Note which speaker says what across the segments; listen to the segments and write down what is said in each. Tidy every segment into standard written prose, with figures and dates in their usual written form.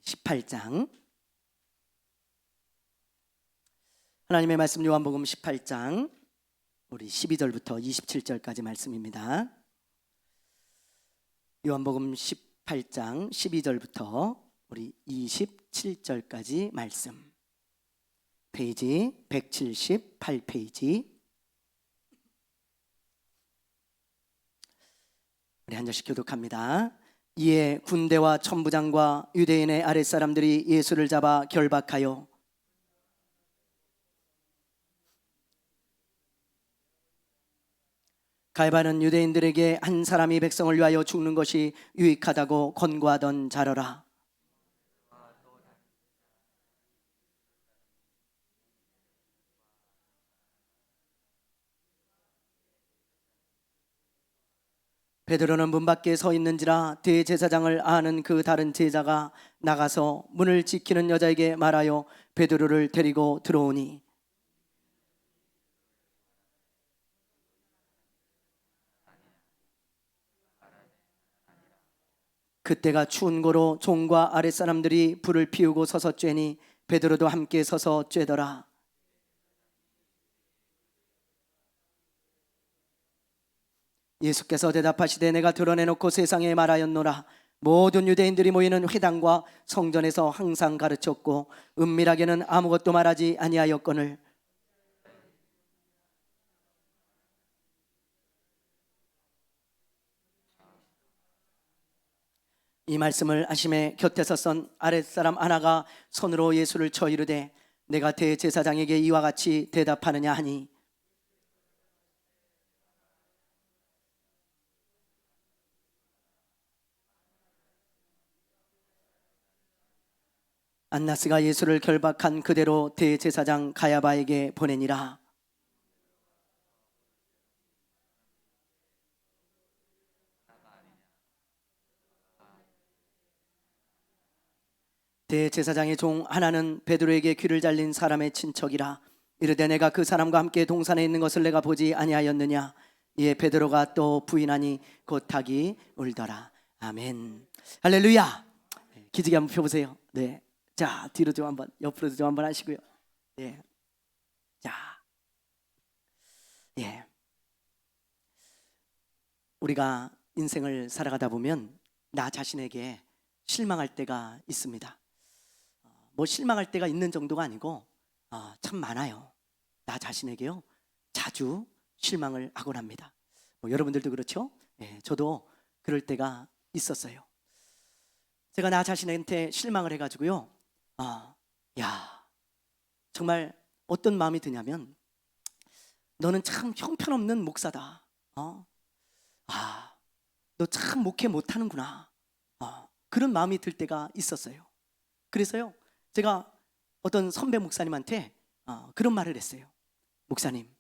Speaker 1: 18장 하나님의 말씀 요한복음 18장 우리 12절부터 27절까지 말씀입니다. 요한복음 18장 12절부터 우리 27절까지 말씀, 페이지 178페이지. 우리 한 절씩 교독합니다. 이에 군대와 천부장과 유대인의 아랫사람들이 예수를 잡아 결박하여 가야바는 유대인들에게 한 사람이 백성을 위하여 죽는 것이 유익하다고 권고하던 자러라. 베드로는 문 밖에 서 있는지라 대제사장을 아는 그 다른 제자가 나가서 문을 지키는 여자에게 말하여 베드로를 데리고 들어오니 그때가 추운 고로 종과 아랫사람들이 불을 피우고 서서 쬐니 베드로도 함께 서서 쬐더라. 예수께서 대답하시되 내가 드러내놓고 세상에 말하였노라. 모든 유대인들이 모이는 회당과 성전에서 항상 가르쳤고 은밀하게는 아무것도 말하지 아니하였거늘 이 말씀을 하심에 곁에서 선 아랫사람 하나가 손으로 예수를 쳐 이르되 내가 대제사장에게 이와 같이 대답하느냐 하니 안나스가 예수를 결박한 그대로 대제사장 가야바에게 보내니라. 대제사장의 종 하나는 베드로에게 귀를 잘린 사람의 친척이라. 이르되 내가 그 사람과 함께 동산에 있는 것을 내가 보지 아니하였느냐. 이에 베드로가 또 부인하니 곧 닭이 울더라. 아멘. 할렐루야. 기지개 한번 펴보세요. 네. 자, 뒤로 좀 한번, 옆으로도 좀 한번 하시고요. 예. 자, 예. 우리가 인생을 살아가다 보면 나 자신에게 실망할 때가 있습니다. 뭐 실망할 때가 있는 정도가 아니고 참 많아요. 나 자신에게요 자주 실망을 하곤 합니다. 뭐 여러분들도 그렇죠? 예, 저도 그럴 때가 있었어요. 제가 나 자신한테 실망을 해가지고요 야 정말 어떤 마음이 드냐면 너는 참 형편없는 목사다. 너 참 목회 못하는구나. 그런 마음이 들 때가 있었어요. 그래서요 제가 어떤 선배 목사님한테 그런 말을 했어요. 목사님,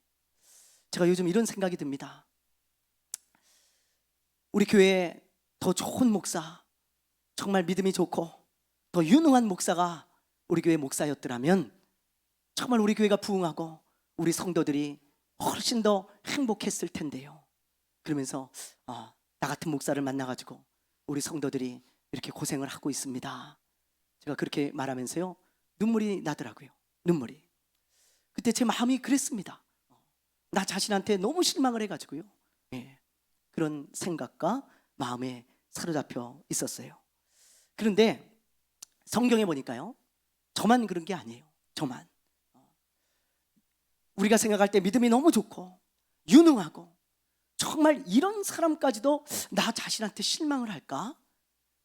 Speaker 1: 제가 요즘 이런 생각이 듭니다. 우리 교회에 더 좋은 목사, 정말 믿음이 좋고 더 유능한 목사가 우리 교회 목사였더라면 정말 우리 교회가 부흥하고 우리 성도들이 훨씬 더 행복했을 텐데요. 그러면서 나 같은 목사를 만나가지고 우리 성도들이 이렇게 고생을 하고 있습니다. 제가 그렇게 말하면서요 눈물이 나더라고요. 눈물이. 그때 제 마음이 그랬습니다. 나 자신한테 너무 실망을 해가지고요 그런 생각과 마음에 사로잡혀 있었어요. 그런데 성경에 보니까요 저만 그런 게 아니에요. 저만. 우리가 생각할 때 믿음이 너무 좋고 유능하고 정말 이런 사람까지도 나 자신한테 실망을 할까?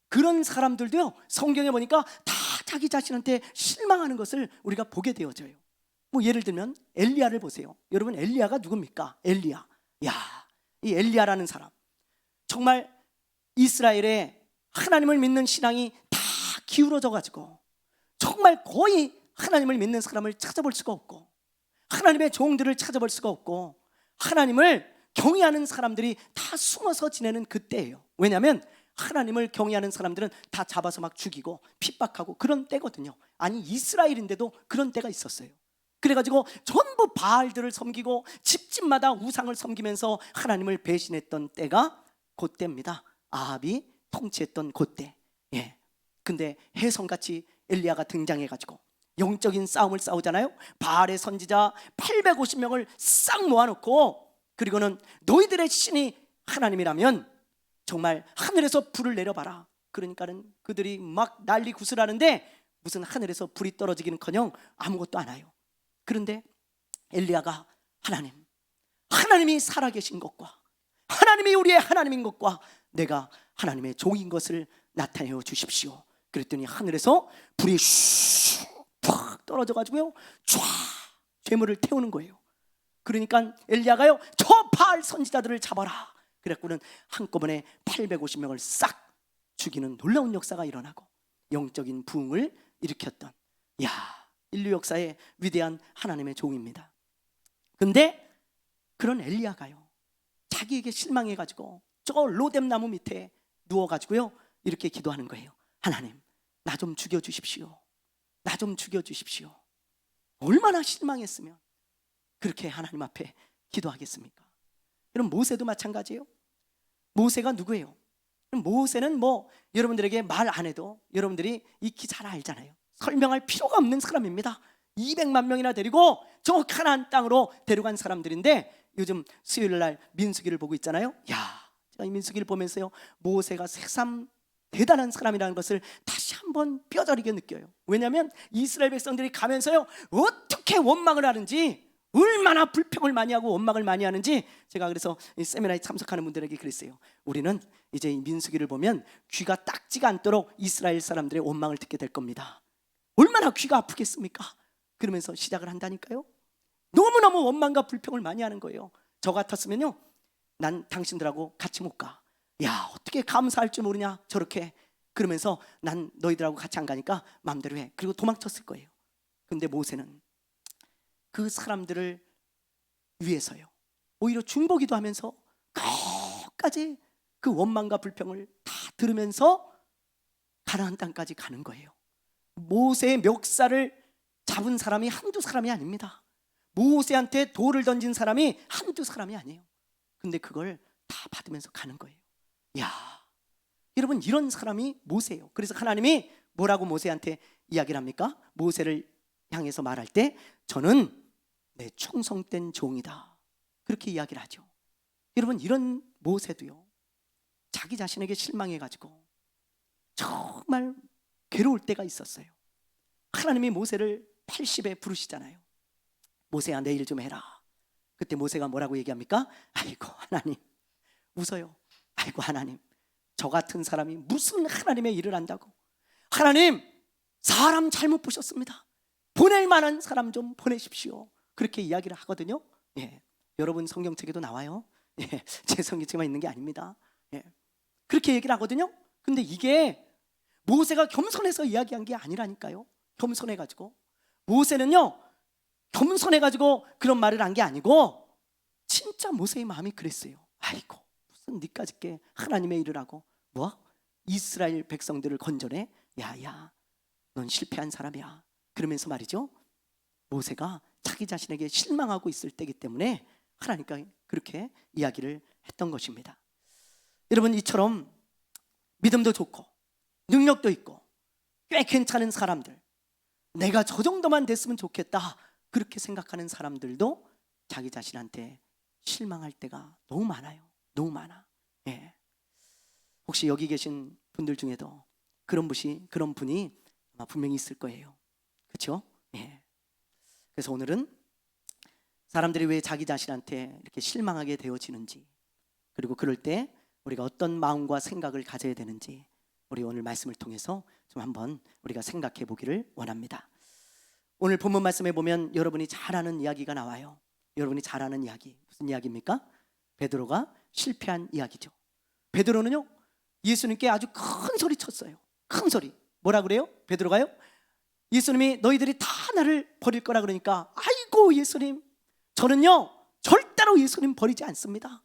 Speaker 1: 그런 사람들도요 성경에 보니까 다 자기 자신한테 실망하는 것을 우리가 보게 되어져요. 뭐 예를 들면 엘리야를 보세요. 여러분 엘리야가 누굽니까? 엘리야. 이 엘리야라는 사람 정말 이스라엘의 하나님을 믿는 신앙이 다 기울어져 가지고 정말 거의 하나님을 믿는 사람을 찾아볼 수가 없고 하나님의 종들을 찾아볼 수가 없고 하나님을 경외하는 사람들이 다 숨어서 지내는 그때예요. 왜냐하면 하나님을 경외하는 사람들은 다 잡아서 막 죽이고 핍박하고 그런 때거든요. 아니 이스라엘인데도 그런 때가 있었어요. 그래가지고 전부 바알들을 섬기고 집집마다 우상을 섬기면서 하나님을 배신했던 때가 그때입니다. 아합이 통치했던 그때. 근데 혜성같이 엘리야가 등장해가지고 영적인 싸움을 싸우잖아요. 바알의 선지자 850명을 싹 모아놓고, 그리고는 너희들의 신이 하나님이라면 정말 하늘에서 불을 내려봐라. 그러니까는 그들이 막 난리 구슬하는데 무슨 하늘에서 불이 떨어지기는커녕 아무것도 안 와요. 그런데 엘리야가 하나님이 살아계신 것과 하나님이 우리의 하나님인 것과 내가 하나님의 종인 것을 나타내어 주십시오. 그랬더니 하늘에서 불이 슉 떨어져가지고요, 쫙 죄물을 태우는 거예요. 그러니까 엘리야가요, 저 바알 선지자들을 잡아라. 그랬고는 한꺼번에 850명을 싹 죽이는 놀라운 역사가 일어나고 영적인 부흥을 일으켰던, 인류 역사의 위대한 하나님의 종입니다. 근데 그런 엘리야가요, 자기에게 실망해가지고 저 로뎀 나무 밑에 누워가지고요 이렇게 기도하는 거예요. 하나님, 나 좀 죽여주십시오. 나 좀 죽여주십시오. 얼마나 실망했으면 그렇게 하나님 앞에 기도하겠습니까? 그럼 모세도 마찬가지예요. 모세가 누구예요? 모세는 여러분들에게 말 안 해도 여러분들이 익히 잘 알잖아요. 설명할 필요가 없는 사람입니다. 200만 명이나 데리고 저 가나안 땅으로 데려간 사람들인데, 요즘 수요일 날 민수기를 보고 있잖아요. 제가 이 민수기를 보면서요, 모세가 새삼 대단한 사람이라는 것을 다시 한번 뼈저리게 느껴요. 왜냐하면 이스라엘 백성들이 가면서요, 어떻게 원망을 하는지, 얼마나 불평을 많이 하고 원망을 많이 하는지, 제가 그래서 이 세미나에 참석하는 분들에게 그랬어요. 우리는 이제 이 민수기를 보면 귀가 딱지가 않도록 이스라엘 사람들의 원망을 듣게 될 겁니다. 얼마나 귀가 아프겠습니까? 그러면서 시작을 한다니까요. 너무너무 원망과 불평을 많이 하는 거예요. 저 같았으면요, 난 당신들하고 같이 못 가. 어떻게 감사할 줄 모르냐 저렇게. 그러면서 난 너희들하고 같이 안 가니까 마음대로 해. 그리고 도망쳤을 거예요. 근데 모세는 그 사람들을 위해서요, 오히려 중보기도 하면서 끝까지 그 원망과 불평을 다 들으면서 가나안 땅까지 가는 거예요. 모세의 멱살을 잡은 사람이 한두 사람이 아닙니다. 모세한테 돌을 던진 사람이 한두 사람이 아니에요. 근데 그걸 다 받으면서 가는 거예요. 여러분, 이런 사람이 모세예요. 그래서 하나님이 뭐라고 모세한테 이야기를 합니까? 모세를 향해서 말할 때 저는 내 충성된 종이다, 그렇게 이야기를 하죠. 여러분, 이런 모세도요, 자기 자신에게 실망해가지고 정말 괴로울 때가 있었어요. 하나님이 모세를 80에 부르시잖아요. 모세야, 내 일 좀 해라. 그때 모세가 뭐라고 얘기합니까? 아이고 하나님, 웃어요. 아이고 하나님, 저 같은 사람이 무슨 하나님의 일을 한다고. 하나님, 사람 잘못 보셨습니다. 보낼 만한 사람 좀 보내십시오. 그렇게 이야기를 하거든요. 여러분 성경책에도 나와요. 제 성경책만 있는 게 아닙니다. 그렇게 얘기를 하거든요. 근데 이게 모세가 겸손해서 이야기한 게 아니라니까요. 겸손해가지고, 모세는요 겸손해가지고 그런 말을 한 게 아니고 진짜 모세의 마음이 그랬어요. 아이고, 무슨 니까짓게 하나님의 일을 하고 이스라엘 백성들을 건져내? 넌 실패한 사람이야. 그러면서 말이죠, 모세가 자기 자신에게 실망하고 있을 때이기 때문에 하나님과 그렇게 이야기를 했던 것입니다. 여러분, 이처럼 믿음도 좋고 능력도 있고 꽤 괜찮은 사람들, 내가 저 정도만 됐으면 좋겠다 그렇게 생각하는 사람들도 자기 자신한테 실망할 때가 너무 많아요. 너무 많아. 혹시 여기 계신 분들 중에도 그런 분이 아마 분명히 있을 거예요. 그렇죠? 그래서 오늘은 사람들이 왜 자기 자신한테 이렇게 실망하게 되어지는지, 그리고 그럴 때 우리가 어떤 마음과 생각을 가져야 되는지, 우리 오늘 말씀을 통해서 좀 한번 우리가 생각해 보기를 원합니다. 오늘 본문 말씀에 보면 여러분이 잘 아는 이야기가 나와요. 여러분이 잘 아는 이야기, 무슨 이야기입니까? 베드로가 실패한 이야기죠. 베드로는요, 예수님께 아주 큰 소리 쳤어요. 큰 소리. 뭐라 그래요? 베드로가요? 예수님이 너희들이 다 나를 버릴 거라 그러니까, 아이고 예수님, 저는요 절대로 예수님 버리지 않습니다.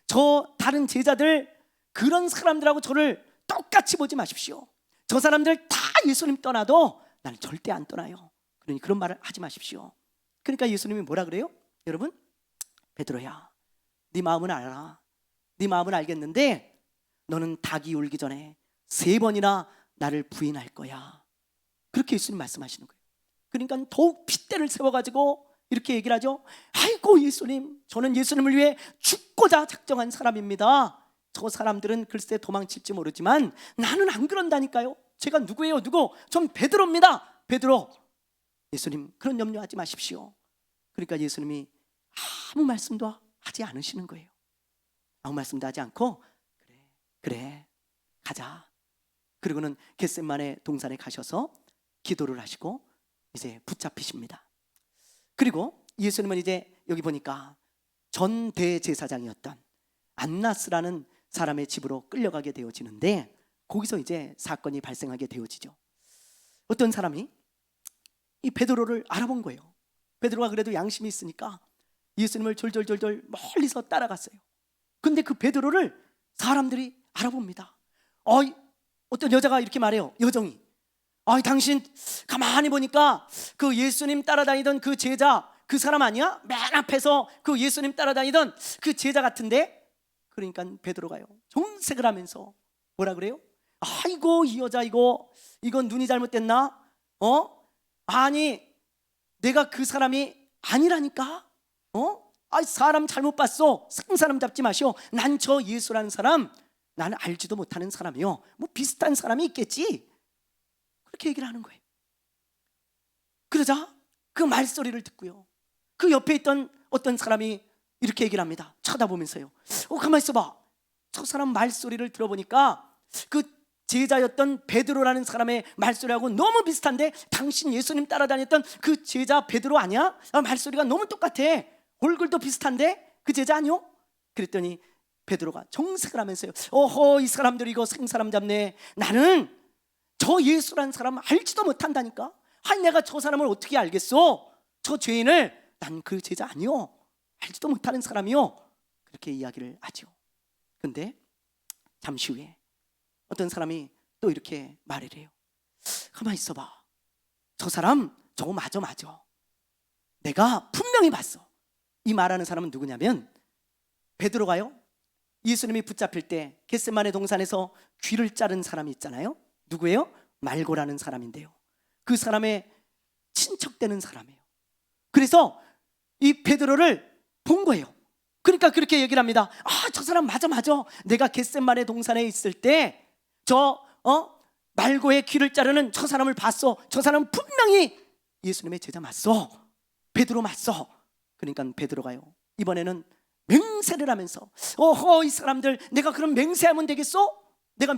Speaker 1: 저 다른 제자들, 그런 사람들하고 저를 똑같이 보지 마십시오. 저 사람들 다 예수님 떠나도 나는 절대 안 떠나요. 그러니 그런 말을 하지 마십시오. 그러니까 예수님이 뭐라 그래요? 여러분, 베드로야, 네 마음은 알아. 네 마음은 알겠는데 너는 닭이 울기 전에 3번이나 나를 부인할 거야. 그렇게 예수님 말씀하시는 거예요. 그러니까 더욱 핏대를 세워가지고 이렇게 얘기를 하죠. 아이고 예수님, 저는 예수님을 위해 죽고자 작정한 사람입니다. 저 사람들은 글쎄 도망칠지 모르지만 나는 안 그런다니까요. 제가 누구예요? 누구? 전 베드로입니다. 베드로. 예수님, 그런 염려하지 마십시오. 그러니까 예수님이 아무 말씀도 하지 않으시는 거예요. 아무 말씀도 하지 않고 그래 가자. 그리고는 겟세마네 동산에 가셔서 기도를 하시고 이제 붙잡히십니다. 그리고 예수님은 이제 여기 보니까 전 대제사장이었던 안나스라는 사람의 집으로 끌려가게 되어지는데, 거기서 이제 사건이 발생하게 되어지죠. 어떤 사람이 이 베드로를 알아본 거예요. 베드로가 그래도 양심이 있으니까 예수님을 졸졸졸졸 멀리서 따라갔어요. 근데 그 베드로를 사람들이 알아봅니다. 어떤 여자가 이렇게 말해요. 여정이, 당신 가만히 보니까 그 예수님 따라다니던 그 제자, 그 사람 아니야? 맨 앞에서 그 예수님 따라다니던 그 제자 같은데? 그러니까 베드로가요, 정색을 하면서 뭐라 그래요? 아이고 이 여자, 이건 눈이 잘못됐나? 아니 내가 그 사람이 아니라니까? 사람 잘못 봤어. 생사람 잡지 마시오. 난 저 예수라는 사람, 나는 알지도 못하는 사람이요. 뭐 비슷한 사람이 있겠지. 그렇게 얘기를 하는 거예요. 그러자 그 말소리를 듣고요, 그 옆에 있던 어떤 사람이 이렇게 얘기를 합니다. 쳐다보면서요. 가만히 있어봐. 저 사람 말소리를 들어보니까 그 제자였던 베드로라는 사람의 말소리하고 너무 비슷한데, 당신 예수님 따라다녔던 그 제자 베드로 아니야? 말소리가 너무 똑같아. 얼굴도 비슷한데 그 제자 아니요? 그랬더니 베드로가 정색을 하면서요, 이 사람들 이거 생사람 잡네. 나는 저 예수라는 사람 알지도 못한다니까. 내가 저 사람을 어떻게 알겠어? 저 죄인을. 난 그 제자 아니요, 알지도 못하는 사람이요. 그렇게 이야기를 하죠. 근데 잠시 후에 어떤 사람이 또 이렇게 말을 해요. 가만히 있어봐. 저 사람 저거 맞아. 내가 분명히 봤어. 이 말하는 사람은 누구냐면, 베드로가요, 예수님이 붙잡힐 때 겟세마네 동산에서 귀를 자른 사람이 있잖아요. 누구예요? 말고라는 사람인데요, 그 사람의 친척되는 사람이에요. 그래서 이 베드로를 본 거예요. 그러니까 그렇게 얘기를 합니다. 저 사람 맞아. 내가 겟세마네 동산에 있을 때 저 말고의 귀를 자르는 저 사람을 봤어. 저 사람은 분명히 예수님의 제자 맞어. 베드로 맞어. 그러니까 베드로가요, 이번에는 맹세를 하면서, 이 사람들 내가 그럼 맹세하면 되겠어? 내가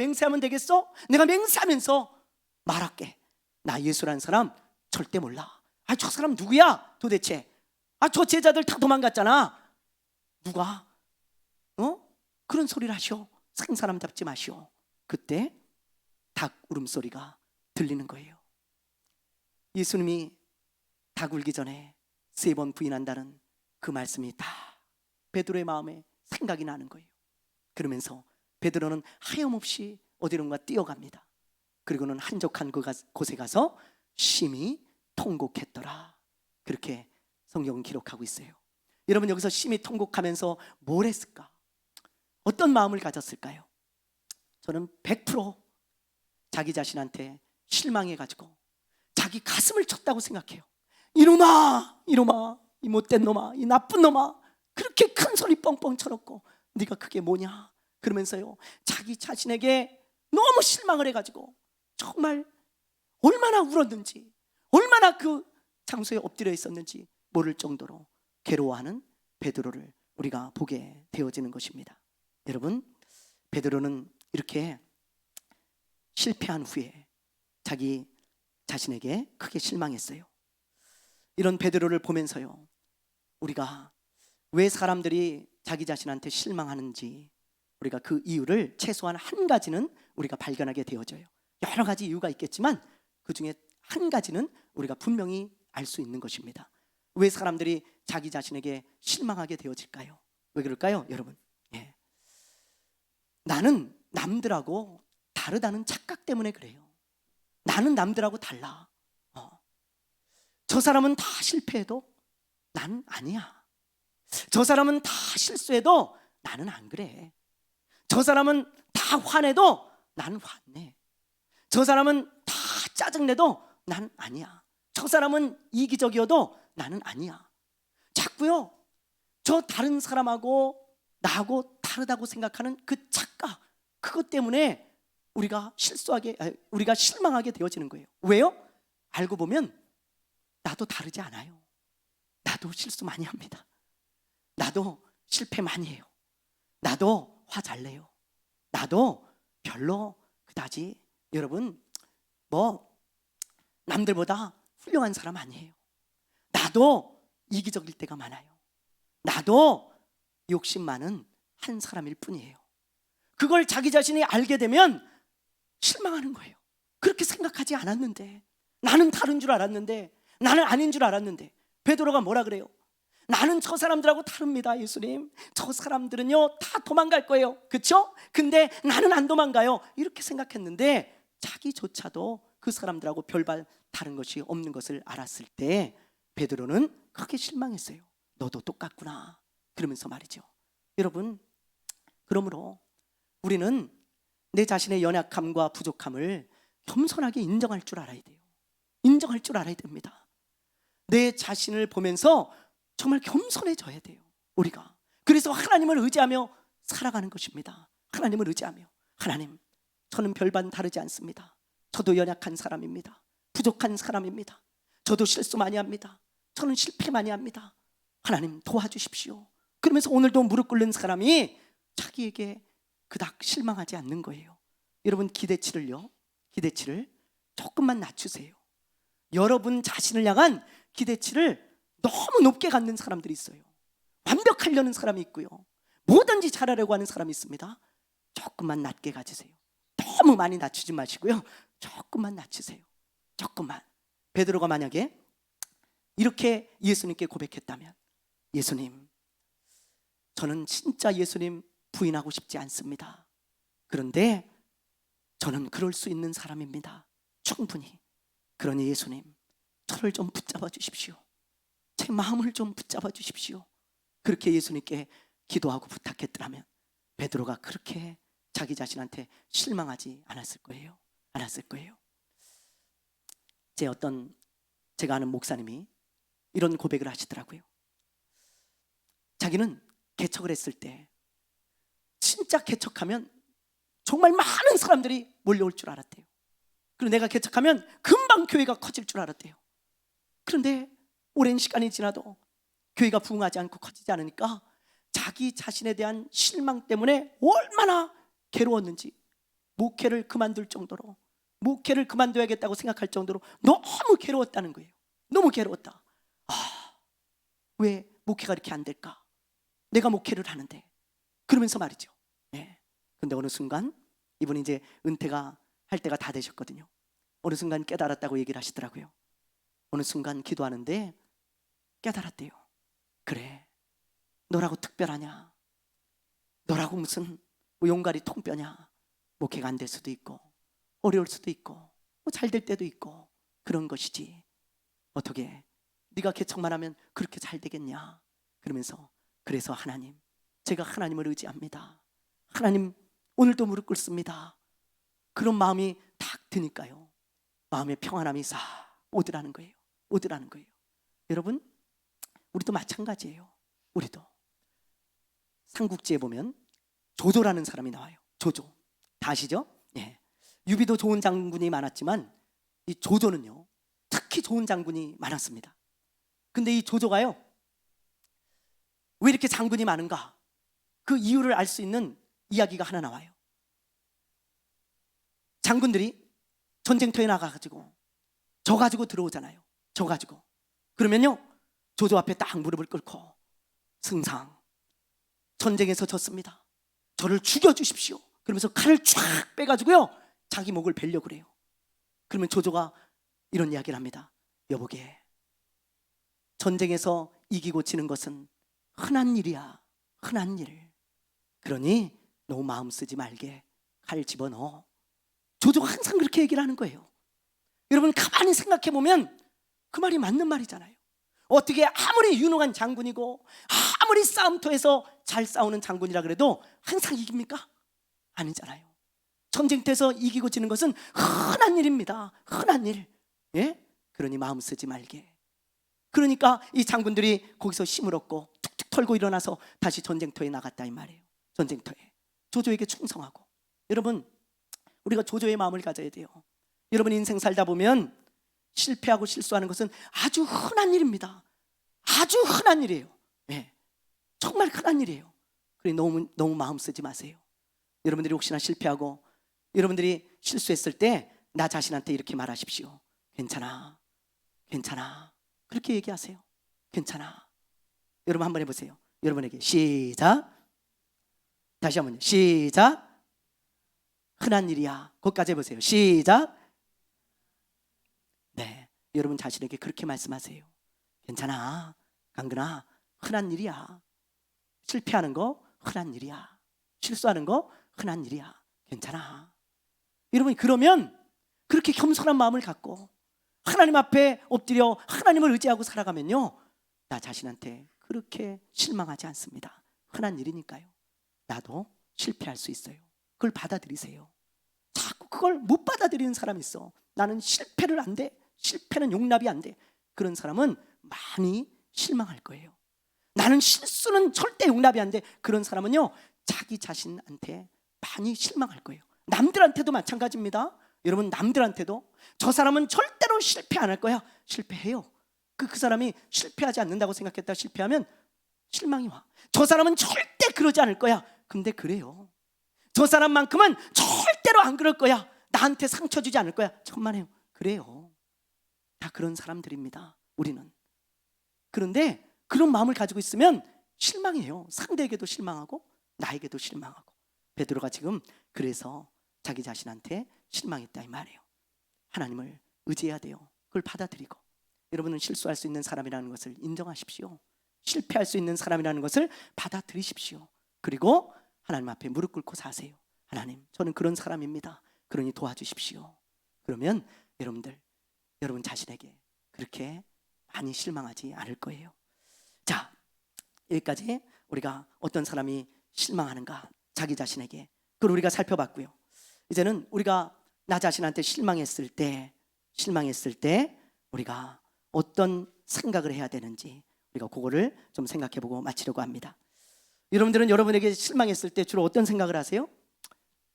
Speaker 1: 맹세하면서 말할게. 나 예수라는 사람 절대 몰라. 저 사람 누구야 도대체? 저 제자들 다 도망갔잖아. 누가? 그런 소리를 하시오. 생사람 잡지 마시오. 그때 닭 울음소리가 들리는 거예요. 예수님이 닭 울기 전에 3번 부인한다는 그 말씀이 다 베드로의 마음에 생각이 나는 거예요. 그러면서 베드로는 하염없이 어디론가 뛰어갑니다. 그리고는 한적한 곳에 가서 심히 통곡했더라. 그렇게 성경은 기록하고 있어요. 여러분, 여기서 심히 통곡하면서 뭘 했을까? 어떤 마음을 가졌을까요? 저는 100% 자기 자신한테 실망해가지고 자기 가슴을 쳤다고 생각해요. 이놈아, 이 못된 놈아, 이 나쁜 놈아, 그렇게 큰 소리 뻥뻥 쳐놓고 네가 그게 뭐냐? 그러면서요, 자기 자신에게 너무 실망을 해가지고 정말 얼마나 울었는지, 얼마나 그 장소에 엎드려 있었는지 모를 정도로 괴로워하는 베드로를 우리가 보게 되어지는 것입니다. 여러분, 베드로는 이렇게 실패한 후에 자기 자신에게 크게 실망했어요. 이런 베드로를 보면서요, 우리가 왜 사람들이 자기 자신한테 실망하는지, 우리가 그 이유를 최소한 한 가지는 우리가 발견하게 되어져요. 여러 가지 이유가 있겠지만 그 중에 한 가지는 우리가 분명히 알 수 있는 것입니다. 왜 사람들이 자기 자신에게 실망하게 되어질까요? 왜 그럴까요, 여러분? 나는 남들하고 다르다는 착각 때문에 그래요. 나는 남들하고 달라. 저 사람은 다 실패해도 나는 아니야. 저 사람은 다 실수해도 나는 안 그래. 저 사람은 다 화내도 나는 화내. 저 사람은 다 짜증내도 난 아니야. 저 사람은 이기적이어도 나는 아니야. 자꾸요, 저 다른 사람하고 나하고 다르다고 생각하는 그 착각, 그것 때문에 우리가 우리가 실망하게 되어지는 거예요. 왜요? 알고 보면 나도 다르지 않아요. 나도 실수 많이 합니다. 나도 실패 많이 해요. 나도 화 잘 내요. 나도 별로 그다지 여러분 남들보다 훌륭한 사람 아니에요. 나도 이기적일 때가 많아요. 나도 욕심 많은 한 사람일 뿐이에요. 그걸 자기 자신이 알게 되면 실망하는 거예요. 그렇게 생각하지 않았는데, 나는 다른 줄 알았는데, 나는 아닌 줄 알았는데. 베드로가 뭐라 그래요? 나는 저 사람들하고 다릅니다, 예수님. 저 사람들은요 다 도망갈 거예요, 그렇죠? 근데 나는 안 도망가요. 이렇게 생각했는데 자기조차도 그 사람들하고 별반 다른 것이 없는 것을 알았을 때 베드로는 크게 실망했어요. 너도 똑같구나, 그러면서 말이죠. 여러분, 그러므로 우리는 내 자신의 연약함과 부족함을 겸손하게 인정할 줄 알아야 돼요. 인정할 줄 알아야 됩니다. 내 자신을 보면서 정말 겸손해져야 돼요, 우리가. 그래서 하나님을 의지하며 살아가는 것입니다. 하나님을 의지하며, 하나님, 저는 별반 다르지 않습니다. 저도 연약한 사람입니다. 부족한 사람입니다. 저도 실수 많이 합니다. 저는 실패 많이 합니다. 하나님 도와주십시오. 그러면서 오늘도 무릎 꿇는 사람이 자기에게 그닥 실망하지 않는 거예요. 여러분, 기대치를 조금만 낮추세요. 여러분 자신을 향한 기대치를 너무 높게 갖는 사람들이 있어요. 완벽하려는 사람이 있고요, 뭐든지 잘하려고 하는 사람이 있습니다. 조금만 낮게 가지세요. 너무 많이 낮추지 마시고요, 조금만 낮추세요. 조금만. 베드로가 만약에 이렇게 예수님께 고백했다면, 예수님, 저는 진짜 예수님 부인하고 싶지 않습니다. 그런데 저는 그럴 수 있는 사람입니다, 충분히. 그러니 예수님, 저를 좀 붙잡아 주십시오. 제 마음을 좀 붙잡아 주십시오. 그렇게 예수님께 기도하고 부탁했더라면 베드로가 그렇게 자기 자신한테 실망하지 않았을 거예요. 않았을 거예요. 제가 아는 목사님이 이런 고백을 하시더라고요. 자기는 개척을 했을 때 진짜 개척하면 정말 많은 사람들이 몰려올 줄 알았대요. 그리고 내가 개척하면 금방 교회가 커질 줄 알았대요. 그런데 오랜 시간이 지나도 교회가 부흥하지 않고 커지지 않으니까 자기 자신에 대한 실망 때문에 얼마나 괴로웠는지, 목회를 그만둘 정도로, 목회를 그만둬야겠다고 생각할 정도로 너무 괴로웠다는 거예요. 너무 괴로웠다. 왜 목회가 이렇게 안 될까? 내가 목회를 하는데. 그러면서 말이죠. 근데 어느 순간 이분이 이제 은퇴가 할 때가 다 되셨거든요. 어느 순간 깨달았다고 얘기를 하시더라고요. 어느 순간 기도하는데 깨달았대요. 그래, 너라고 특별하냐? 너라고 무슨 용가리 통뼈냐? 목회가 안 될 수도 있고 어려울 수도 있고 잘 될 때도 있고 그런 것이지, 어떻게 네가 개척만 하면 그렇게 잘 되겠냐? 그러면서, 그래서 하나님, 제가 하나님을 의지합니다. 하나님, 오늘도 무릎 꿇습니다. 그런 마음이 딱 드니까요, 마음의 평안함이 싹 오더라는 거예요. 오더라는 거예요. 여러분, 우리도 마찬가지예요. 우리도 삼국지에 보면 조조라는 사람이 나와요. 조조, 다 아시죠? 유비도 좋은 장군이 많았지만 이 조조는요 특히 좋은 장군이 많았습니다. 근데 이 조조가요, 왜 이렇게 장군이 많은가? 그 이유를 알 수 있는 이야기가 하나 나와요. 장군들이 전쟁터에 나가가지고 져가지고 들어오잖아요. 져가지고. 그러면요, 조조 앞에 딱 무릎을 꿇고, 승상, 전쟁에서 졌습니다. 저를 죽여주십시오. 그러면서 칼을 쫙 빼가지고요 자기 목을 베려고 그래요. 그러면 조조가 이런 이야기를 합니다. 여보게, 전쟁에서 이기고 지는 것은 흔한 일이야. 흔한 일. 그러니 너무 마음 쓰지 말게 칼 집어넣어. 조조가 항상 그렇게 얘기를 하는 거예요. 여러분, 가만히 생각해 보면 그 말이 맞는 말이잖아요. 어떻게 아무리 유능한 장군이고 아무리 싸움터에서 잘 싸우는 장군이라 그래도 항상 이깁니까? 아니잖아요. 전쟁터에서 이기고 지는 것은 흔한 일입니다. 흔한 일. 예? 그러니 마음 쓰지 말게. 그러니까 이 장군들이 거기서 힘을 얻고 툭툭 털고 일어나서 다시 전쟁터에 나갔다 이 말이에요. 전쟁터에 조조에게 충성하고. 여러분, 우리가 조조의 마음을 가져야 돼요. 여러분, 인생 살다 보면 실패하고 실수하는 것은 아주 흔한 일입니다. 아주 흔한 일이에요. 예, 정말 흔한 일이에요. 그래, 너무 마음 쓰지 마세요. 여러분들이 혹시나 실패하고 여러분들이 실수했을 때 나 자신한테 이렇게 말하십시오. 괜찮아, 괜찮아. 그렇게 얘기하세요. 괜찮아. 여러분 한번 해보세요. 여러분에게 시작. 다시 한번요. 시작. 흔한 일이야. 거기까지 해보세요. 시작. 네, 여러분 자신에게 그렇게 말씀하세요. 괜찮아, 강근아. 흔한 일이야. 실패하는 거 흔한 일이야. 실수하는 거 흔한 일이야. 괜찮아. 여러분, 그러면 그렇게 겸손한 마음을 갖고 하나님 앞에 엎드려 하나님을 의지하고 살아가면요, 나 자신한테 그렇게 실망하지 않습니다. 흔한 일이니까요. 나도 실패할 수 있어요. 그걸 받아들이세요. 자꾸 그걸 못 받아들이는 사람이 있어. 나는 실패를 안 돼. 실패는 용납이 안 돼. 그런 사람은 많이 실망할 거예요. 나는 실수는 절대 용납이 안 돼. 그런 사람은요, 자기 자신한테 많이 실망할 거예요. 남들한테도 마찬가지입니다. 여러분, 남들한테도 저 사람은 절대로 실패 안 할 거야. 실패해요. 그 사람이 실패하지 않는다고 생각했다 실패하면 실망이 와. 저 사람은 절대 그러지 않을 거야. 근데 그래요. 저 사람만큼은 절대로 안 그럴 거야. 나한테 상처 주지 않을 거야. 천만에요. 그래요. 다 그런 사람들입니다. 우리는. 그런데 그런 마음을 가지고 있으면 실망해요. 상대에게도 실망하고 나에게도 실망하고. 베드로가 지금 그래서 자기 자신한테 실망했다 이 말이에요. 하나님을 의지해야 돼요. 그걸 받아들이고. 여러분은 실수할 수 있는 사람이라는 것을 인정하십시오. 실패할 수 있는 사람이라는 것을 받아들이십시오. 그리고 하나님 앞에 무릎 꿇고 사세요. 하나님, 저는 그런 사람입니다. 그러니 도와주십시오. 그러면 여러분 자신에게 그렇게 많이 실망하지 않을 거예요. 자, 여기까지 우리가 어떤 사람이 실망하는가, 자기 자신에게, 그걸 우리가 살펴봤고요. 이제는 우리가 나 자신한테 실망했을 때 우리가 어떤 생각을 해야 되는지 우리가 그거를 좀 생각해보고 마치려고 합니다. 여러분들은 여러분에게 실망했을 때 주로 어떤 생각을 하세요?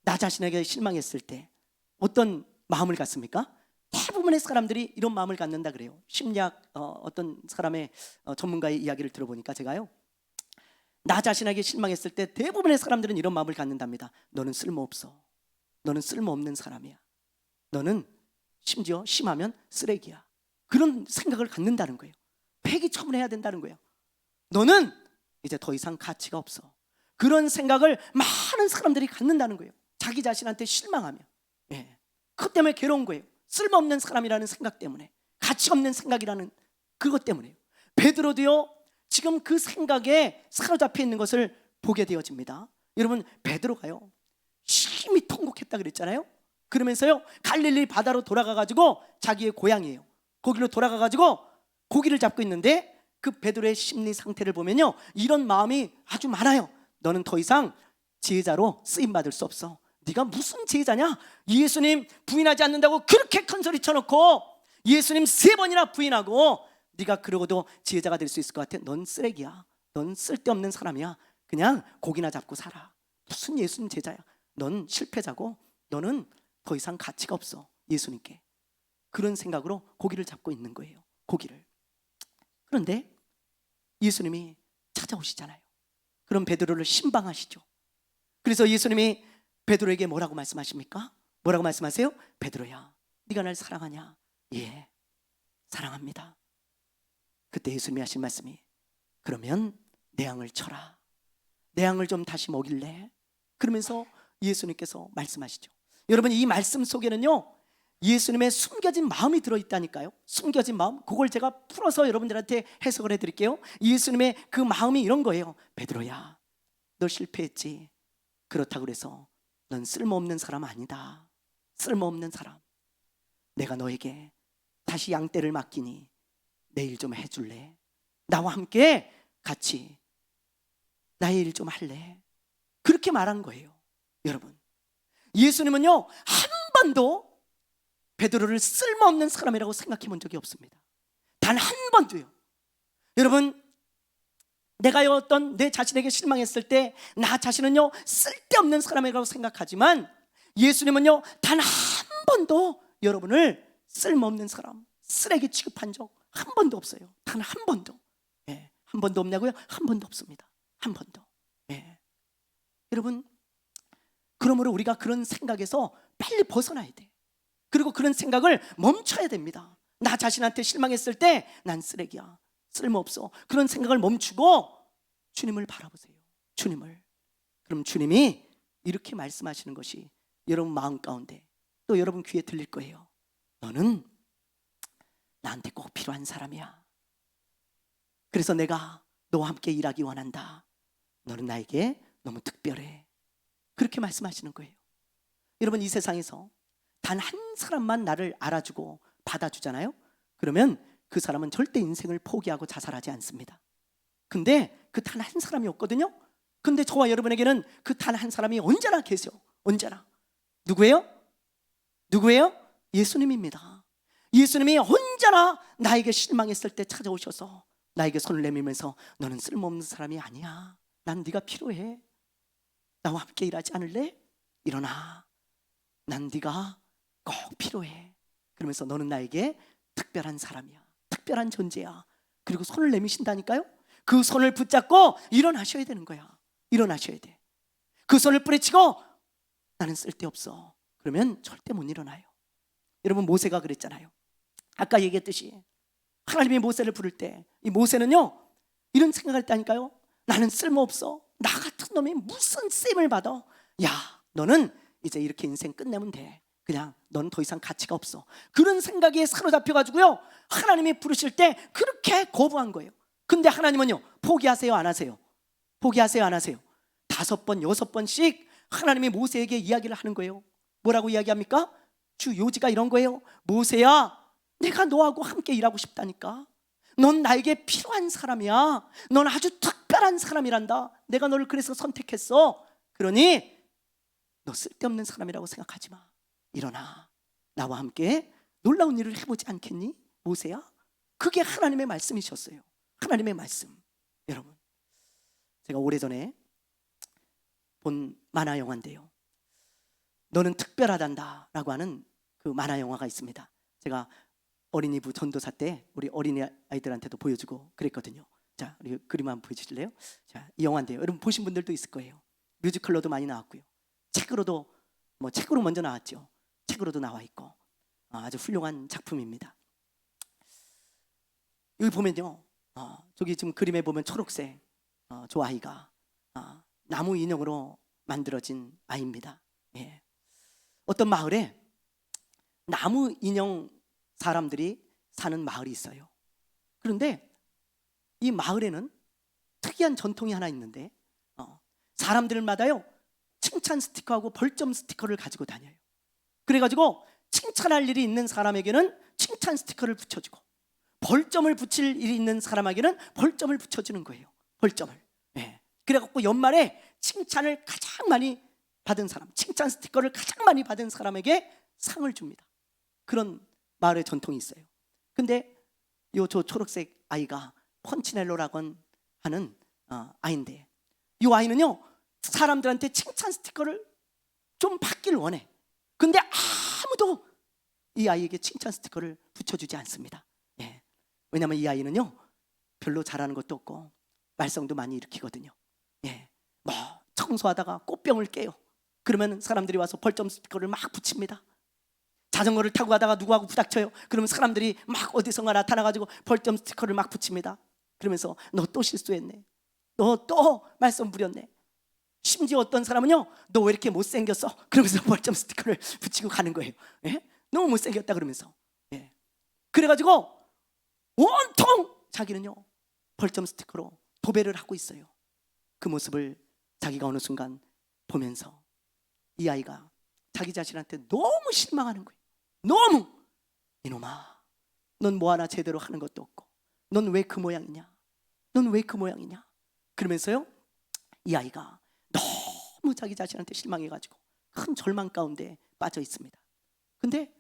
Speaker 1: 나 자신에게 실망했을 때 어떤 마음을 갖습니까? 대부분의 사람들이 이런 마음을 갖는다 그래요. 심리학 어떤 사람의 전문가의 이야기를 들어보니까 제가요, 나 자신에게 실망했을 때 대부분의 사람들은 이런 마음을 갖는답니다. 너는 쓸모없어. 너는 쓸모없는 사람이야. 너는 심지어 심하면 쓰레기야. 그런 생각을 갖는다는 거예요. 폐기 처분해야 된다는 거예요. 너는 이제 더 이상 가치가 없어. 그런 생각을 많은 사람들이 갖는다는 거예요. 자기 자신한테 실망하면. 예. 그것 때문에 괴로운 거예요. 쓸모없는 사람이라는 생각 때문에, 가치 없는 생각이라는 그것 때문에요. 베드로도요, 지금 그 생각에 사로잡혀 있는 것을 보게 되어집니다. 여러분, 베드로가요 심히 통곡했다 그랬잖아요. 그러면서요 갈릴리 바다로 돌아가가지고, 자기의 고향이에요, 거기로 돌아가가지고 고기를 잡고 있는데 그 베드로의 심리 상태를 보면요, 이런 마음이 아주 많아요. 너는 더 이상 제자로 쓰임받을 수 없어. 네가 무슨 제자냐? 예수님 부인하지 않는다고 그렇게 큰 소리 쳐놓고 예수님 3번이나 부인하고 네가 그러고도 제자가 될 수 있을 것 같아? 넌 쓰레기야. 넌 쓸데없는 사람이야. 그냥 고기나 잡고 살아. 무슨 예수님 제자야? 넌 실패자고 너는 더 이상 가치가 없어, 예수님께. 그런 생각으로 고기를 잡고 있는 거예요. 고기를. 그런데 예수님이 찾아오시잖아요. 그럼 베드로를 신방하시죠. 그래서 예수님이 베드로에게 뭐라고 말씀하십니까? 뭐라고 말씀하세요? 베드로야, 네가 날 사랑하냐? 예, 사랑합니다. 그때 예수님이 하신 말씀이, 그러면 내 양을 쳐라. 내 양을 좀 다시 먹일래? 그러면서 예수님께서 말씀하시죠. 여러분, 이 말씀 속에는요 예수님의 숨겨진 마음이 들어있다니까요. 숨겨진 마음, 그걸 제가 풀어서 여러분들한테 해석을 해드릴게요. 예수님의 그 마음이 이런 거예요. 베드로야, 너 실패했지. 그렇다고 해서 넌 쓸모없는 사람 아니다. 쓸모없는 사람. 내가 너에게 다시 양떼를 맡기니 내 일 좀 해줄래? 나와 함께 같이 나의 일 좀 할래? 그렇게 말한 거예요. 여러분, 예수님은요 한 번도 베드로를 쓸모없는 사람이라고 생각해 본 적이 없습니다. 단 한 번도요. 여러분, 내가 어떤 내 자신에게 실망했을 때 나 자신은요 쓸데없는 사람이라고 생각하지만 예수님은요 단 한 번도 여러분을 쓸모없는 사람, 쓰레기 취급한 적 한 번도 없어요. 단 한 번도. 예, 한 번도 없냐고요? 한 번도 없습니다. 한 번도. 예. 여러분, 그러므로 우리가 그런 생각에서 빨리 벗어나야 돼. 그리고 그런 생각을 멈춰야 됩니다. 나 자신한테 실망했을 때 난 쓰레기야, 쓸모없어, 그런 생각을 멈추고 주님을 바라보세요. 주님을. 그럼 주님이 이렇게 말씀하시는 것이 여러분 마음 가운데 또 여러분 귀에 들릴 거예요. 너는 나한테 꼭 필요한 사람이야. 그래서 내가 너와 함께 일하기 원한다. 너는 나에게 너무 특별해. 그렇게 말씀하시는 거예요. 여러분, 이 세상에서 단 한 사람만 나를 알아주고 받아주잖아요. 그러면 그 사람은 절대 인생을 포기하고 자살하지 않습니다. 근데 그 단 한 사람이 없거든요. 근데 저와 여러분에게는 그 단 한 사람이 언제나 계셔. 언제나. 누구예요? 누구예요? 예수님입니다. 예수님이 언제나 나에게 실망했을 때 찾아오셔서 나에게 손을 내밀면서 너는 쓸모없는 사람이 아니야. 난 네가 필요해. 나와 함께 일하지 않을래? 일어나. 난 네가 꼭 필요해. 그러면서 너는 나에게 특별한 사람이야. 특별한 존재야. 그리고 손을 내미신다니까요. 그 손을 붙잡고 일어나셔야 되는 거야. 일어나셔야 돼. 그 손을 뿌리치고 나는 쓸데없어. 그러면 절대 못 일어나요. 여러분, 모세가 그랬잖아요. 아까 얘기했듯이 하나님이 모세를 부를 때 이 모세는요 이런 생각을 했다니까요. 나는 쓸모없어. 나 같은 놈이 무슨 쓰임을 받아. 야, 너는 이제 이렇게 인생 끝내면 돼. 그냥 넌 더 이상 가치가 없어. 그런 생각에 사로잡혀가지고요 하나님이 부르실 때 그렇게 거부한 거예요. 근데 하나님은요 포기하세요 안 하세요? 포기하세요 안 하세요? 5번 6번씩 하나님이 모세에게 이야기를 하는 거예요. 뭐라고 이야기합니까? 주 요지가 이런 거예요. 모세야, 내가 너하고 함께 일하고 싶다니까. 넌 나에게 필요한 사람이야. 넌 아주 특별한 사람이란다. 내가 너를 그래서 선택했어. 그러니 너 쓸데없는 사람이라고 생각하지 마. 일어나. 나와 함께 놀라운 일을 해보지 않겠니? 모세야. 그게 하나님의 말씀이셨어요. 하나님의 말씀. 여러분, 제가 오래전에 본 만화 영화인데요, 너는 특별하단다 라고 하는 그 만화 영화가 있습니다. 제가 어린이부 전도사 때 우리 어린이 아이들한테도 보여주고 그랬거든요. 자, 우리 그림 한번 보여주실래요? 자, 이 영화인데요, 여러분 보신 분들도 있을 거예요. 뮤지컬로도 많이 나왔고요, 책으로도 책으로 먼저 나왔죠. 책으로도 나와 있고 아주 훌륭한 작품입니다. 여기 보면요, 저기 지금 그림에 보면 초록색 저 아이가 나무 인형으로 만들어진 아이입니다. 예. 어떤 마을에 나무 인형 사람들이 사는 마을이 있어요. 그런데 이 마을에는 특이한 전통이 하나 있는데 사람들마다요 칭찬 스티커하고 벌점 스티커를 가지고 다녀요. 그래가지고 칭찬할 일이 있는 사람에게는 칭찬 스티커를 붙여주고 벌점을 붙일 일이 있는 사람에게는 벌점을 붙여주는 거예요. 벌점을. 예. 그래갖고 연말에 칭찬을 가장 많이 받은 사람, 칭찬 스티커를 가장 많이 받은 사람에게 상을 줍니다. 그런 마을의 전통이 있어요. 근데 저 초록색 아이가 펀치넬로라고 하는 아이인데, 이 아이는요 사람들한테 칭찬 스티커를 좀 받기를 원해. 근데 아무도 이 아이에게 칭찬 스티커를 붙여주지 않습니다. 예. 왜냐하면 이 아이는요 별로 잘하는 것도 없고 말썽도 많이 일으키거든요. 예. 청소하다가 꽃병을 깨요. 그러면 사람들이 와서 벌점 스티커를 막 붙입니다. 자전거를 타고 가다가 누구하고 부닥쳐요. 그러면 사람들이 막 어디선가 나타나가지고 벌점 스티커를 막 붙입니다. 그러면서 너 또 실수했네, 너 또 말썽 부렸네. 심지어 어떤 사람은요 너 왜 이렇게 못생겼어? 그러면서 벌점 스티커를 붙이고 가는 거예요. 예? 너무 못생겼다 그러면서. 예. 그래가지고 온통 자기는요 벌점 스티커로 도배를 하고 있어요. 그 모습을 자기가 어느 순간 보면서 이 아이가 자기 자신한테 너무 실망하는 거예요. 너무. 이놈아, 넌 뭐 하나 제대로 하는 것도 없고 넌 왜 그 모양이냐, 넌 왜 그 모양이냐. 그러면서요 이 아이가 너무 자기 자신한테 실망해가지고 큰 절망 가운데 빠져 있습니다. 근데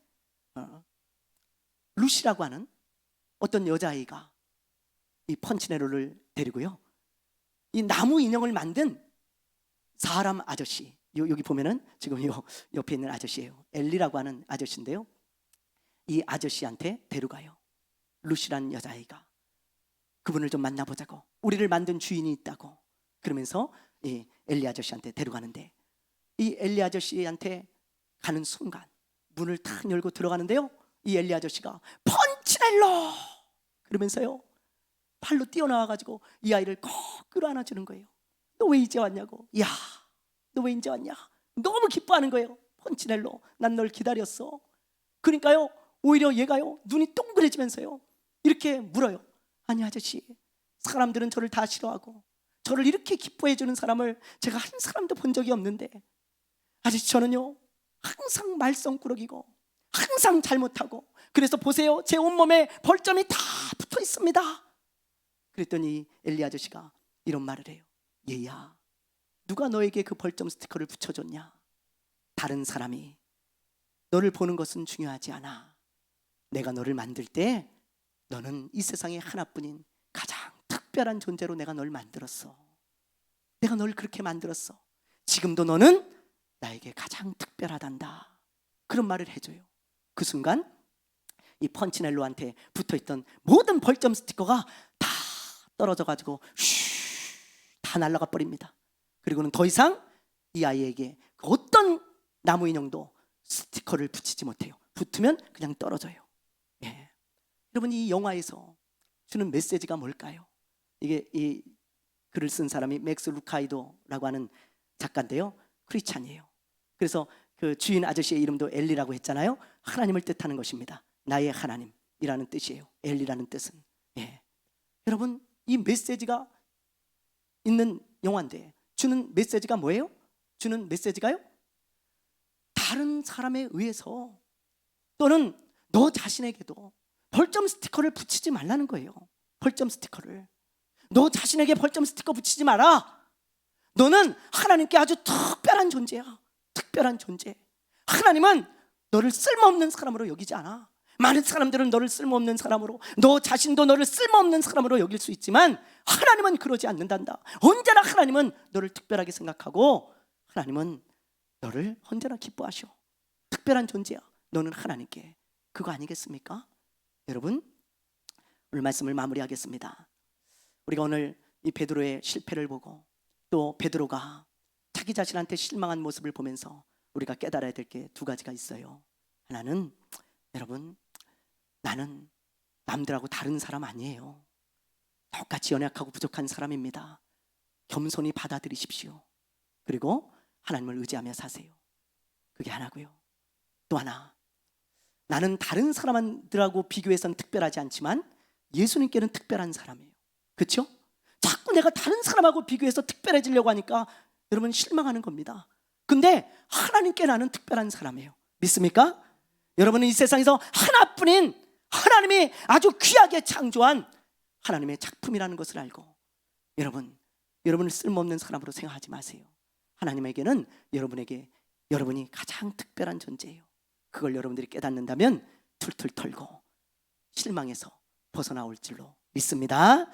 Speaker 1: 루시라고 하는 어떤 여자아이가 이 펀치넬로를 데리고요, 이 나무 인형을 만든 사람 아저씨, 여기 보면은 지금 요 옆에 있는 아저씨예요. 엘리라고 하는 아저씨인데요, 이 아저씨한테 데려가요. 루시라는 여자아이가 그분을 좀 만나보자고, 우리를 만든 주인이 있다고 그러면서 이 엘리 아저씨한테 데려가는데, 이 엘리 아저씨한테 가는 순간 문을 탁 열고 들어가는데요, 이 엘리 아저씨가 펀치넬로 그러면서요 팔로 뛰어나와가지고 이 아이를 꼭 끌어안아주는 거예요. 너 왜 이제 왔냐고. 야, 너 왜 이제 왔냐. 너무 기뻐하는 거예요. 펀치넬로, 난 널 기다렸어. 그러니까요 오히려 얘가요 눈이 동그래지면서요 이렇게 물어요. 아니 아저씨, 사람들은 저를 다 싫어하고 저를 이렇게 기뻐해 주는 사람을 제가 한 사람도 본 적이 없는데, 아저씨 저는요 항상 말썽꾸러기고 항상 잘못하고, 그래서 보세요 제 온몸에 벌점이 다 붙어 있습니다. 그랬더니 엘리 아저씨가 이런 말을 해요. 얘야, 누가 너에게 그 벌점 스티커를 붙여줬냐. 다른 사람이 너를 보는 것은 중요하지 않아. 내가 너를 만들 때 너는 이 세상에 하나뿐인 가장 특별한 존재로 내가 널 만들었어. 내가 널 그렇게 만들었어. 지금도 너는 나에게 가장 특별하단다. 그런 말을 해줘요. 그 순간 이 펀치넬로한테 붙어있던 모든 벌점 스티커가 다 떨어져가지고 다 날아가 버립니다. 그리고는 더 이상 이 아이에게 어떤 나무 인형도 스티커를 붙이지 못해요. 붙으면 그냥 떨어져요. 예. 여러분, 이 영화에서 주는 메시지가 뭘까요? 이게 이 글을 쓴 사람이 맥스 루카이도라고 하는 작가인데요, 크리스찬이에요. 그래서 그 주인 아저씨의 이름도 엘리라고 했잖아요. 하나님을 뜻하는 것입니다. 나의 하나님이라는 뜻이에요. 엘리라는 뜻은. 예. 여러분, 이 메시지가 있는 영화인데 주는 메시지가 뭐예요? 주는 메시지가요, 다른 사람에 의해서 또는 너 자신에게도 벌점 스티커를 붙이지 말라는 거예요. 벌점 스티커를. 너 자신에게 벌점 스티커 붙이지 마라. 너는 하나님께 아주 특별한 존재야. 특별한 존재. 하나님은 너를 쓸모없는 사람으로 여기지 않아. 많은 사람들은 너를 쓸모없는 사람으로, 너 자신도 너를 쓸모없는 사람으로 여길 수 있지만 하나님은 그러지 않는단다. 언제나 하나님은 너를 특별하게 생각하고 하나님은 너를 언제나 기뻐하셔. 특별한 존재야. 너는 하나님께. 그거 아니겠습니까? 여러분, 오늘 말씀을 마무리하겠습니다. 우리가 오늘 이 베드로의 실패를 보고 또 베드로가 자기 자신한테 실망한 모습을 보면서 우리가 깨달아야 될 게 두 가지가 있어요. 하나는, 여러분, 나는 남들하고 다른 사람 아니에요. 똑같이 연약하고 부족한 사람입니다. 겸손히 받아들이십시오. 그리고 하나님을 의지하며 사세요. 그게 하나고요. 또 하나, 나는 다른 사람들하고 비교해서는 특별하지 않지만 예수님께는 특별한 사람이에요. 그렇죠? 자꾸 내가 다른 사람하고 비교해서 특별해지려고 하니까 여러분 실망하는 겁니다. 근데 하나님께 나는 특별한 사람이에요. 믿습니까? 여러분은 이 세상에서 하나뿐인 하나님이 아주 귀하게 창조한 하나님의 작품이라는 것을 알고, 여러분을 쓸모없는 사람으로 생각하지 마세요. 하나님에게는 여러분이 가장 특별한 존재예요. 그걸 여러분들이 깨닫는다면 툴툴 털고 실망해서 벗어나올 줄로 믿습니다.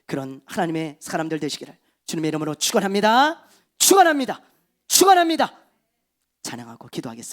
Speaker 1: 그런 하나님의 사람들 되시기를 주님의 이름으로 축원합니다. 축원합니다. 축원합니다. 찬양하고 기도하겠습니다.